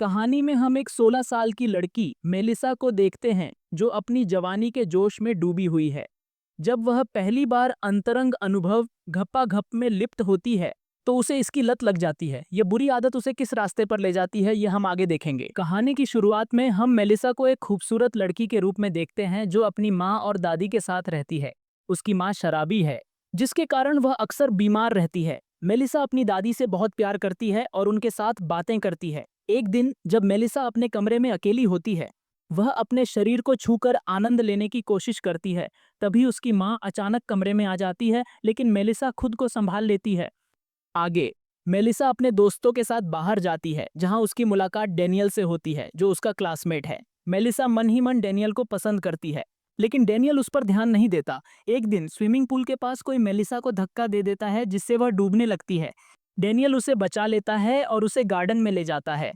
कहानी में हम एक 16 साल की लड़की मेलिसा को देखते हैं जो अपनी जवानी के जोश में डूबी हुई है। जब वह पहली बार अंतरंग अनुभव घप्पा-घप में लिप्त होती है तो उसे इसकी लत लग जाती है। यह बुरी आदत उसे किस रास्ते पर ले जाती है यह हम आगे देखेंगे। कहानी की शुरुआत में हम मेलिसा को एक खूबसूरत लड़की के रूप में देखते हैं जो अपनी माँ और दादी के साथ रहती है। उसकी माँ शराबी है जिसके कारण वह अक्सर बीमार रहती है। मेलिसा अपनी दादी से बहुत प्यार करती है और उनके साथ बातें करती है। एक दिन जब मेलिसा अपने कमरे में अकेली होती है, वह अपने शरीर को छूकर आनंद लेने की कोशिश करती है। तभी उसकी माँ अचानक कमरे में आ जाती है, लेकिन मेलिसा खुद को संभाल लेती है। आगे मेलिसा अपने दोस्तों के साथ बाहर जाती है, जहां उसकी मुलाकात डेनियल से होती है, जो उसका क्लासमेट है। मेलिसा मन ही मन डेनियल को पसंद करती है, लेकिन डेनियल उस पर ध्यान नहीं देता। एक दिन स्विमिंग पूल के पास कोई मेलिसा को धक्का दे देता है, जिससे वह डूबने लगती है। डेनियल उसे बचा लेता है और उसे गार्डन में ले जाता है।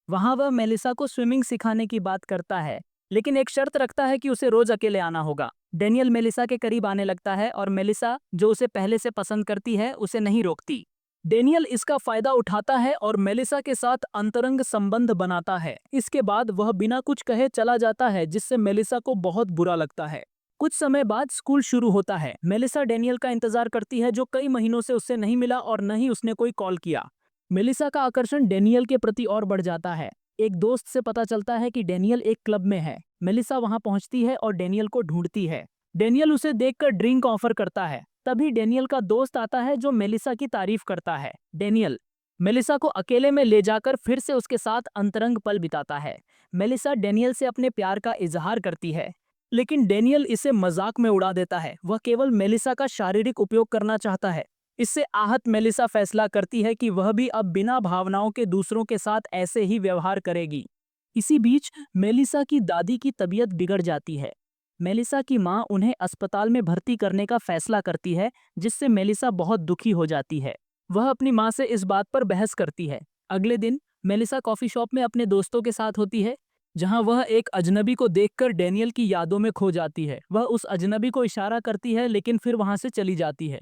वहां वह मेलिसा को स्विमिंग सिखाने की बात करता है, लेकिन एक शर्त रखता है कि उसे रोज अकेले आना होगा। डेनियल मेलिसा के करीब आने लगता है और मेलिसा, जो उसे पहले से पसंद करती है, उसे नहीं रोकती। डेनियल इसका फायदा उठाता है और मेलिसा के साथ अंतरंग संबंध बनाता है। इसके बाद वह बिना कुछ कहे चला जाता है, जिससे मेलिसा को बहुत बुरा लगता है। कुछ समय बाद स्कूल शुरू होता है। मेलिसा डेनियल का इंतजार करती है, जो कई महीनों से उससे नहीं मिला और न ही उसने कोई कॉल किया। मेलिसा का आकर्षण डेनियल के प्रति और बढ़ जाता है। एक दोस्त से पता चलता है कि डेनियल एक क्लब में है। मेलिसा वहां पहुंचती है और डेनियल को ढूंढती है। डेनियल उसे देखकर ड्रिंक ऑफर करता है। तभी डेनियल का दोस्त आता है जो मेलिसा की तारीफ करता है। डेनियल मेलिसा को अकेले में ले जाकर फिर से उसके साथ अंतरंग पल बिताता है। मेलिसा डेनियल से अपने प्यार का इजहार करती है, लेकिन डेनियल इसे मजाक में उड़ा देता है। वह केवल मेलिसा का शारीरिक उपयोग करना चाहता है। इससे आहत मेलिसा फैसला करती है कि वह भी अब बिना भावनाओं के दूसरों के साथ ऐसे ही व्यवहार करेगी। इसी बीच मेलिसा की दादी की तबीयत बिगड़ जाती है। मेलिसा की मां उन्हें अस्पताल में भर्ती करने का फैसला करती है, जिससे मेलिसा बहुत दुखी हो जाती है। वह अपनी मां से इस बात पर बहस करती है। अगले दिन मेलिसा कॉफी शॉप में अपने दोस्तों के साथ होती है, जहां वह एक अजनबी को देखकर डेनियल की यादों में खो जाती है। वह उस अजनबी को इशारा करती है, लेकिन फिर वहां से चली जाती है।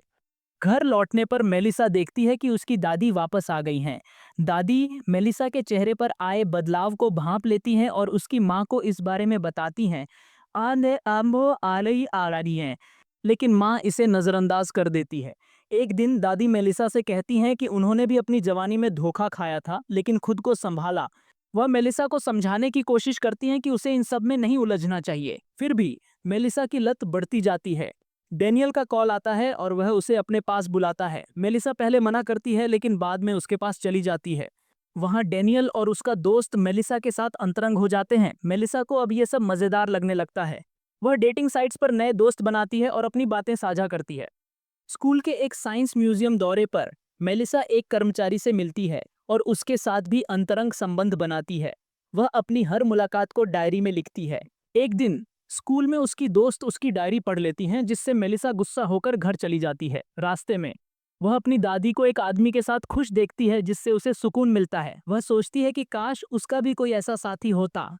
घर लौटने पर मेलिसा देखती है कि उसकी दादी वापस आ गई हैं। दादी मेलिसा के चेहरे पर आए बदलाव को भांप लेती हैं और उसकी मां को इस बारे में बताती हैं। आने आमो आ रही हैं, लेकिन मां इसे नजरअंदाज कर देती है। एक दिन दादी मेलिसा से कहती हैं कि उन्होंने भी अपनी जवानी में धोखा खाया था, लेकिन खुद को संभाला। वह मेलिसा को समझाने की कोशिश करती हैं कि उसे इन सब में नहीं उलझना चाहिए। फिर भी मेलिसा की लत बढ़ती जाती है। डेनियल का कॉल आता है और वह उसे अपने पास बुलाता है। मेलिसा पहले मना करती है, लेकिन बाद में उसके पास चली जाती है। वहां डेनियल और उसका दोस्त मेलिसा के साथ अंतरंग हो जाते हैं। मेलिसा को अब यह सब मजेदार लगने लगता है। वह डेटिंग साइट्स पर नए दोस्त बनाती है और अपनी बातें साझा करती है। स्कूल के एक साइंस म्यूजियम दौरे पर मेलिसा एक कर्मचारी से मिलती है और उसके साथ भी अंतरंग संबंध बनाती है। वह अपनी हर मुलाकात को डायरी में लिखती है। एक दिन स्कूल में उसकी दोस्त उसकी डायरी पढ़ लेती हैं, जिससे मेलिसा गुस्सा होकर घर चली जाती है। रास्ते में वह अपनी दादी को एक आदमी के साथ खुश देखती है, जिससे उसे सुकून मिलता है। वह सोचती है कि काश उसका भी कोई ऐसा साथी होता।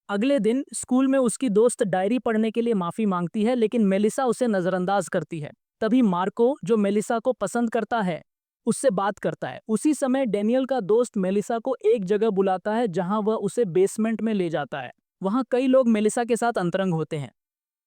अगले दिन स्कूल में उसकी दोस्त डायरी पढ़ने के लिए माफी मांगती है, लेकिन मेलिसा उसे नजरअंदाज करती है। तभी मार्को, जो मेलिसा को पसंद करता है, उससे बात करता है। उसी समय डेनियल का दोस्त मेलिसा को एक जगह बुलाता है, जहां वह उसे बेसमेंट में ले जाता है। वहां कई लोग मेलिसा के साथ अंतरंग होते हैं।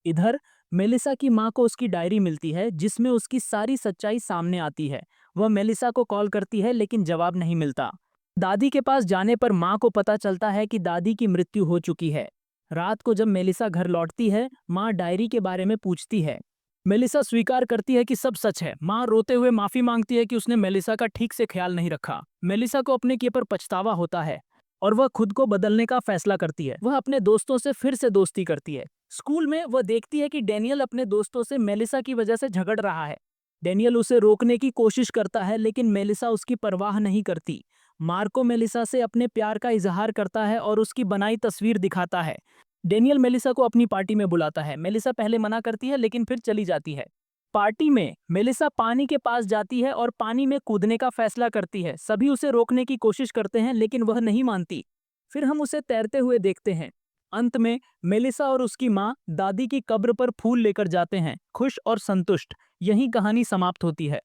इधर मेलिसा की मां को उसकी डायरी मिलती है, जिसमें उसकी सारी सच्चाई सामने आती है। वह मेलिसा को कॉल करती है, लेकिन जवाब नहीं मिलता। दादी के पास जाने पर मां को पता चलता है कि दादी की मृत्यु हो चुकी है। रात को जब मेलिसा घर लौटती है, मां डायरी के बारे में पूछती है। मेलिसा स्वीकार करती है कि सब सच है। मां रोते हुए माफी मांगती है कि उसने मेलिसा का ठीक से ख्याल नहीं रखा। मेलिसा को अपने किए पर पछतावा होता है और वह खुद को बदलने का फैसला करती है। वह अपने दोस्तों से फिर से दोस्ती करती है। स्कूल में वह देखती है कि डेनियल अपने दोस्तों से मेलिसा की वजह से झगड़ रहा है। डेनियल उसे रोकने की कोशिश करता है, लेकिन मेलिसा उसकी परवाह नहीं करती। मार्को मेलिसा से अपने प्यार का इजहार करता है और उसकी बनाई तस्वीर दिखाता है। डेनियल मेलिसा को अपनी पार्टी में बुलाता है। मेलिसा पहले मना करती है, लेकिन फिर चली जाती है। पार्टी में मेलिसा पानी के पास जाती है और पानी में कूदने का फैसला करती है। सभी उसे रोकने की कोशिश करते हैं, लेकिन वह नहीं मानती। फिर हम उसे तैरते हुए देखते हैं। अंत में मेलिसा और उसकी मां दादी की कब्र पर फूल लेकर जाते हैं, खुश और संतुष्ट। यहीं कहानी समाप्त होती है।